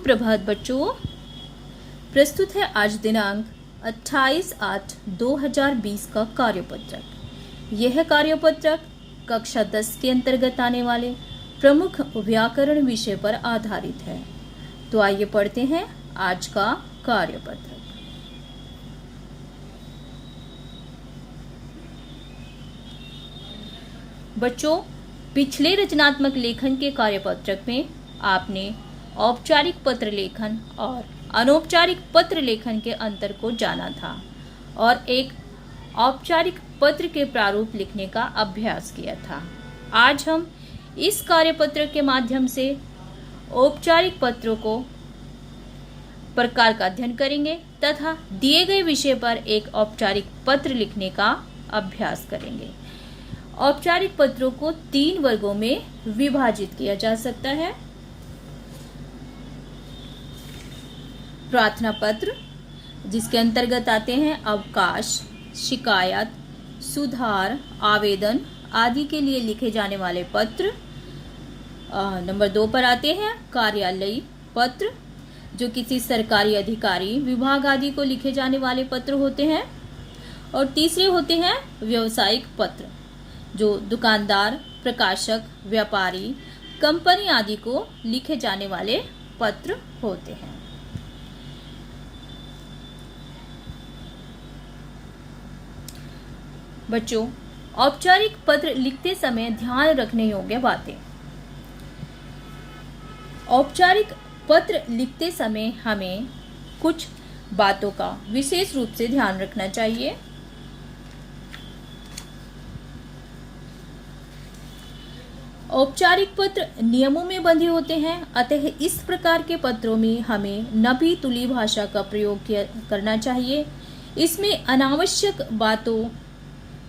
सुप्रभात बच्चों। प्रस्तुत है आज दिनांक 28/8/2020 का कार्यपत्रक। यह कार्यपत्रक कक्षा 10 के अंतर्गत आने वाले प्रमुख व्याकरण विषय पर आधारित है। तो आइए पढ़ते हैं आज का कार्यपत्रक। बच्चों, पिछले रचनात्मक लेखन के कार्यपत्रक में आपने औपचारिक पत्र लेखन और अनौपचारिक पत्र लेखन के अंतर को जाना था और एक औपचारिक पत्र के प्रारूप लिखने का अभ्यास किया था। आज हम इस कार्यपत्र के माध्यम से औपचारिक पत्रों को प्रकार का अध्ययन करेंगे तथा दिए गए विषय पर एक औपचारिक पत्र लिखने का अभ्यास करेंगे। औपचारिक पत्रों को 3 वर्गों में विभाजित किया जा सकता है। प्रार्थना पत्र, जिसके अंतर्गत आते हैं अवकाश, शिकायत, सुधार, आवेदन आदि के लिए लिखे जाने वाले पत्र। नंबर 2 पर आते हैं कार्यालयी पत्र, जो किसी सरकारी अधिकारी, विभाग आदि को लिखे जाने वाले पत्र होते हैं। और तीसरे होते हैं व्यावसायिक पत्र, जो दुकानदार, प्रकाशक, व्यापारी, कंपनी आदि को लिखे जाने वाले पत्र होते हैं। बच्चों, औपचारिक पत्र लिखते समय ध्यान रखने योग्य बातें। औपचारिक पत्र लिखते समय हमें कुछ बातों का विशेष रूप से ध्यान रखना चाहिए। औपचारिक पत्र नियमों में बंधे होते हैं, अतः इस प्रकार के पत्रों में हमें नबी तुली भाषा का प्रयोग करना चाहिए। इसमें अनावश्यक बातों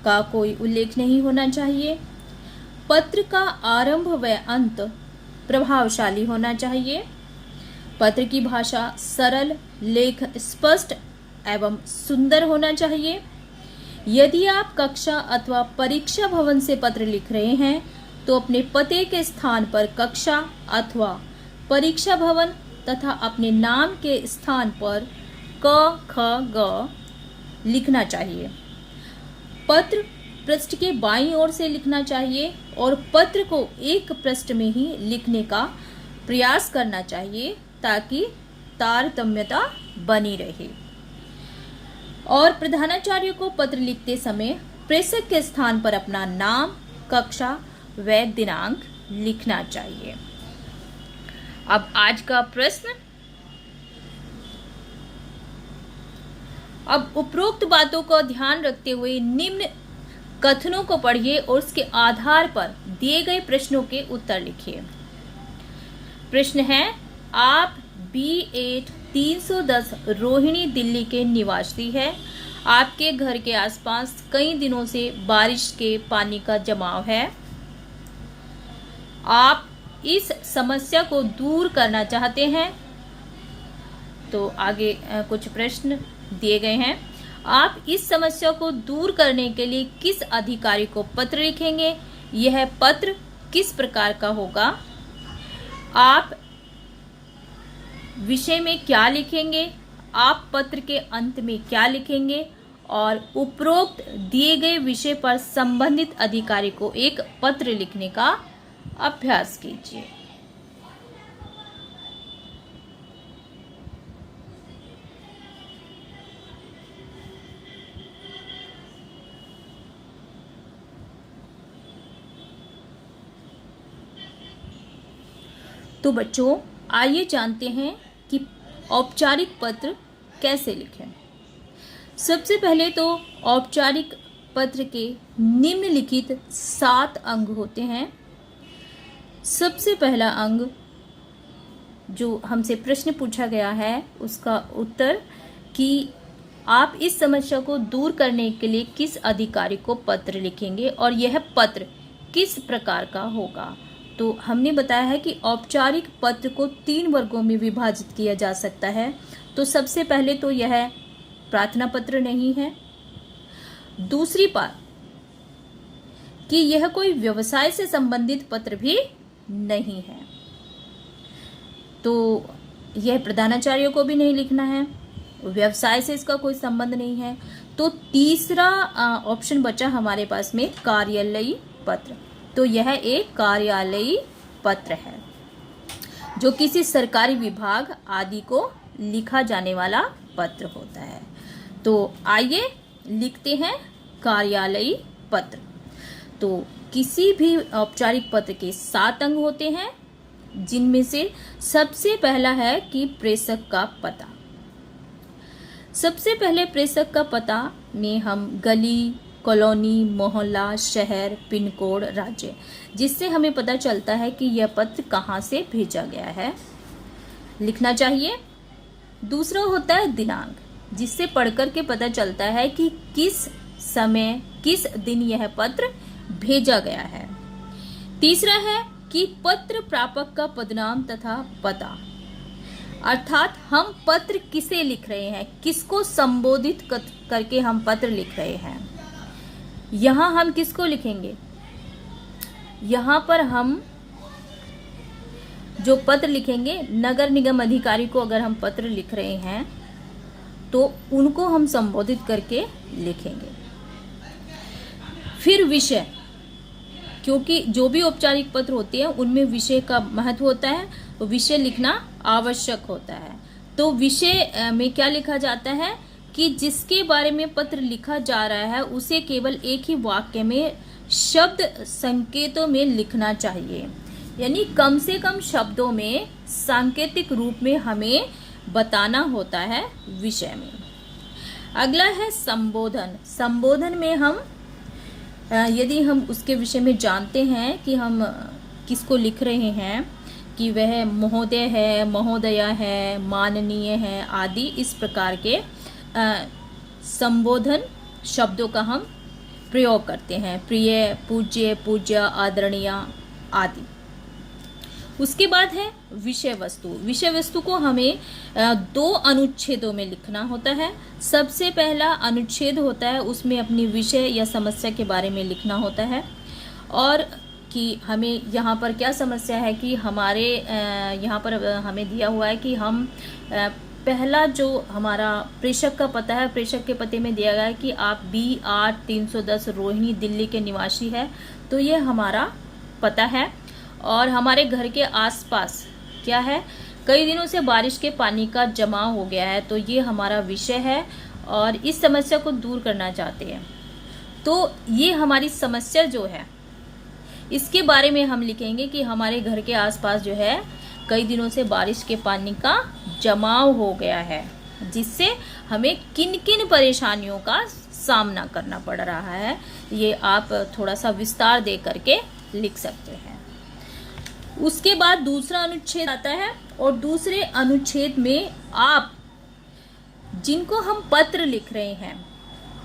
का कोई उल्लेख नहीं होना चाहिए। पत्र का आरंभ व अंत प्रभावशाली होना चाहिए। पत्र की भाषा सरल, लेख स्पष्ट एवं सुंदर होना चाहिए। यदि आप कक्षा अथवा परीक्षा भवन से पत्र लिख रहे हैं तो अपने पते के स्थान पर कक्षा अथवा परीक्षा भवन तथा अपने नाम के स्थान पर क, ख, ग लिखना चाहिए। पत्र पृष्ठ के बाईं ओर से लिखना चाहिए और पत्र को एक पृष्ठ में ही लिखने का प्रयास करना चाहिए ताकि तारतम्यता बनी रहे। और प्रधानाचार्य को पत्र लिखते समय प्रेषक के स्थान पर अपना नाम, कक्षा व दिनांक लिखना चाहिए। अब आज का प्रश्न। अब उपरोक्त बातों का ध्यान रखते हुए निम्न कथनों को पढ़िए और उसके आधार पर दिए गए प्रश्नों के उत्तर लिखिए। प्रश्न है, आप B8 310 रोहिणी दिल्ली के निवासी हैं। आपके घर के आसपास कई दिनों से बारिश के पानी का जमाव है। आप इस समस्या को दूर करना चाहते हैं। तो आगे कुछ प्रश्न दिए गए हैं। आप इस समस्या को दूर करने के लिए किस अधिकारी को पत्र लिखेंगे? यह पत्र किस प्रकार का होगा? आप विषय में क्या लिखेंगे? आप पत्र के अंत में क्या लिखेंगे? और उपरोक्त दिए गए विषय पर संबंधित अधिकारी को एक पत्र लिखने का अभ्यास कीजिए। तो बच्चों, आइए जानते हैं कि औपचारिक पत्र कैसे लिखें। सबसे पहले तो औपचारिक पत्र के निम्नलिखित 7 अंग होते हैं। सबसे पहला अंग, जो हमसे प्रश्न पूछा गया है उसका उत्तर कि आप इस समस्या को दूर करने के लिए किस अधिकारी को पत्र लिखेंगे और यह पत्र किस प्रकार का होगा। तो हमने बताया है कि औपचारिक पत्र को 3 वर्गों में विभाजित किया जा सकता है। तो सबसे पहले तो यह प्रार्थना पत्र नहीं है। दूसरी बात कि यह कोई व्यवसाय से संबंधित पत्र भी नहीं है। तो यह प्रधानाचार्य को भी नहीं लिखना है, व्यवसाय से इसका कोई संबंध नहीं है। तो तीसरा ऑप्शन बचा हमारे पास में कार्यालयी पत्र। तो यह एक कार्यालयी पत्र है जो किसी सरकारी विभाग आदि को लिखा जाने वाला पत्र होता है। तो आइए लिखते हैं कार्यालयी पत्र। तो किसी भी औपचारिक पत्र के 7 अंग होते हैं, जिनमें से सबसे पहला है कि प्रेषक का पता। सबसे पहले प्रेषक का पता में हम गली, कॉलोनी, मोहल्ला, शहर, पिन कोड, राज्य, जिससे हमें पता चलता है कि यह पत्र कहाँ से भेजा गया है, लिखना चाहिए। दूसरा होता है दिनांक, जिससे पढ़कर के पता चलता है कि किस समय, किस दिन यह पत्र भेजा गया है। तीसरा है कि पत्र प्रापक का पदनाम तथा पता, अर्थात हम पत्र किसे लिख रहे हैं, किसको संबोधित करके हम पत्र लिख रहे हैं। यहाँ हम किसको लिखेंगे, यहाँ पर हम जो पत्र लिखेंगे, नगर निगम अधिकारी को अगर हम पत्र लिख रहे हैं तो उनको हम संबोधित करके लिखेंगे। फिर विषय, क्योंकि जो भी औपचारिक पत्र होते हैं उनमें विषय का महत्व होता है, तो विषय लिखना आवश्यक होता है। तो विषय में क्या लिखा जाता है कि जिसके बारे में पत्र लिखा जा रहा है उसे केवल एक ही वाक्य में शब्द संकेतों में लिखना चाहिए, यानी कम से कम शब्दों में सांकेतिक रूप में हमें बताना होता है विषय में। अगला है संबोधन। संबोधन में हम यदि हम उसके विषय में जानते हैं कि हम किसको लिख रहे हैं, कि वह महोदय है, महोदया है, माननीय है आदि, इस प्रकार के संबोधन शब्दों का हम प्रयोग करते हैं, प्रिय, पूज्य, पूज्य, आदरणीय आदि। उसके बाद है विषय वस्तु। विषय वस्तु को हमें 2 अनुच्छेदों में लिखना होता है। सबसे पहला अनुच्छेद होता है, उसमें अपनी विषय या समस्या के बारे में लिखना होता है, और कि हमें यहाँ पर क्या समस्या है कि हमारे यहाँ पर हमें दिया हुआ है कि हम पहला जो हमारा प्रेषक का पता है, प्रेषक के पते में दिया गया है कि आप B8 310 रोहिणी दिल्ली के निवासी है। तो ये हमारा पता है। और हमारे घर के आसपास क्या है, कई दिनों से बारिश के पानी का जमाव हो गया है, तो ये हमारा विषय है और इस समस्या को दूर करना चाहते हैं। तो ये हमारी समस्या जो है इसके बारे में हम लिखेंगे कि हमारे घर के आसपास जो है कई दिनों से बारिश के पानी का जमाव हो गया है, जिससे हमें किन किन परेशानियों का सामना करना पड़ रहा है। ये आप थोड़ा सा विस्तार दे करके लिख सकते हैं। उसके बाद दूसरा अनुच्छेद आता है, और दूसरे अनुच्छेद में आप जिनको हम पत्र लिख रहे हैं,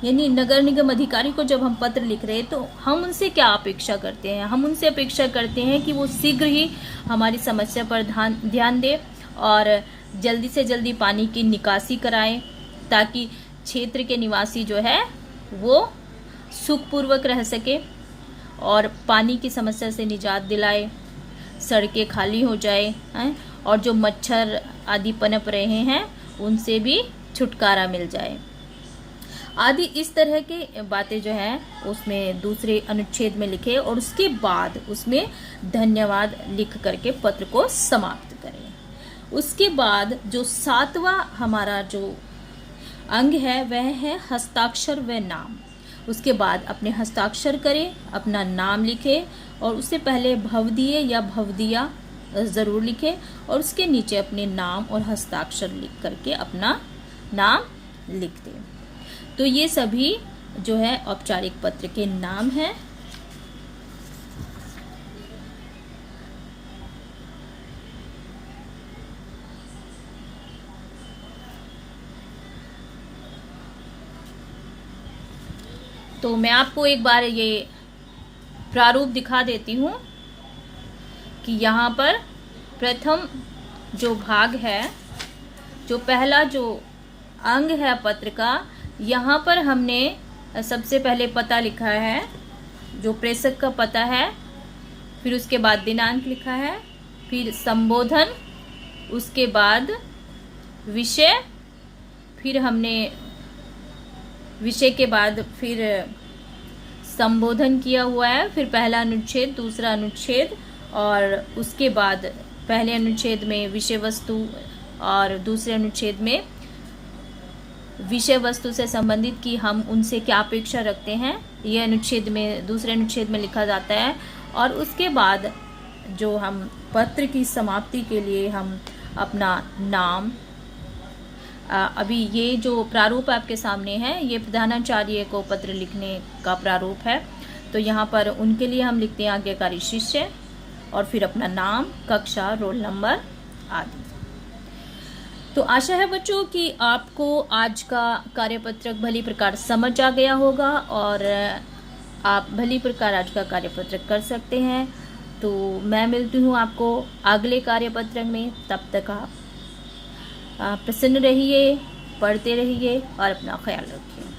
यानी नगर निगम अधिकारी को जब हम पत्र लिख रहे हैं तो हम उनसे क्या अपेक्षा करते हैं, हम उनसे अपेक्षा करते हैं कि वो शीघ्र ही हमारी समस्या पर ध्यान दे और जल्दी से जल्दी पानी की निकासी कराएं, ताकि क्षेत्र के निवासी जो है वो सुखपूर्वक रह सके और पानी की समस्या से निजात दिलाए, सड़कें खाली हो जाए हैं, और जो मच्छर आदि पनप रहे हैं उनसे भी छुटकारा मिल जाए आदि। इस तरह के बातें जो हैं उसमें दूसरे अनुच्छेद में लिखे, और उसके बाद उसमें धन्यवाद लिख करके पत्र को समाप्त करें। उसके बाद जो 7वां हमारा जो अंग है वह है हस्ताक्षर व नाम। उसके बाद अपने हस्ताक्षर करें, अपना नाम लिखें, और उससे पहले भवदीय या भवदिया ज़रूर लिखें, और उसके नीचे अपने नाम और हस्ताक्षर लिख करके अपना नाम लिख दें। तो ये सभी जो है औपचारिक पत्र के नाम हैं। तो मैं आपको एक बार ये प्रारूप दिखा देती हूँ कि यहाँ पर प्रथम जो भाग है, जो पहला जो अंग है पत्र का, यहाँ पर हमने सबसे पहले पता लिखा है, जो प्रेषक का पता है, फिर उसके बाद दिनांक लिखा है, फिर संबोधन, उसके बाद विषय, फिर हमने विषय के बाद फिर संबोधन किया हुआ है, फिर पहला अनुच्छेद, दूसरा अनुच्छेद, और उसके बाद पहले अनुच्छेद में विषय वस्तु और दूसरे अनुच्छेद में विषय वस्तु से संबंधित कि हम उनसे क्या अपेक्षा रखते हैं, ये अनुच्छेद में, दूसरे अनुच्छेद में लिखा जाता है। और उसके बाद जो हम पत्र की समाप्ति के लिए हम अपना नाम, अभी ये जो प्रारूप आपके सामने है ये प्रधानाचार्य को पत्र लिखने का प्रारूप है। तो यहाँ पर उनके लिए हम लिखते हैं आज्ञाकारी शिष्य, और फिर अपना नाम, कक्षा, रोल नंबर आदि। तो आशा है बच्चों कि आपको आज का कार्यपत्रक भली प्रकार समझ आ गया होगा और आप भली प्रकार आज का कार्यपत्रक कर सकते हैं। तो मैं मिलती हूँ आपको अगले कार्यपत्रक में। तब तक आप प्रसन्न रहिए, पढ़ते रहिए और अपना ख्याल रखिए।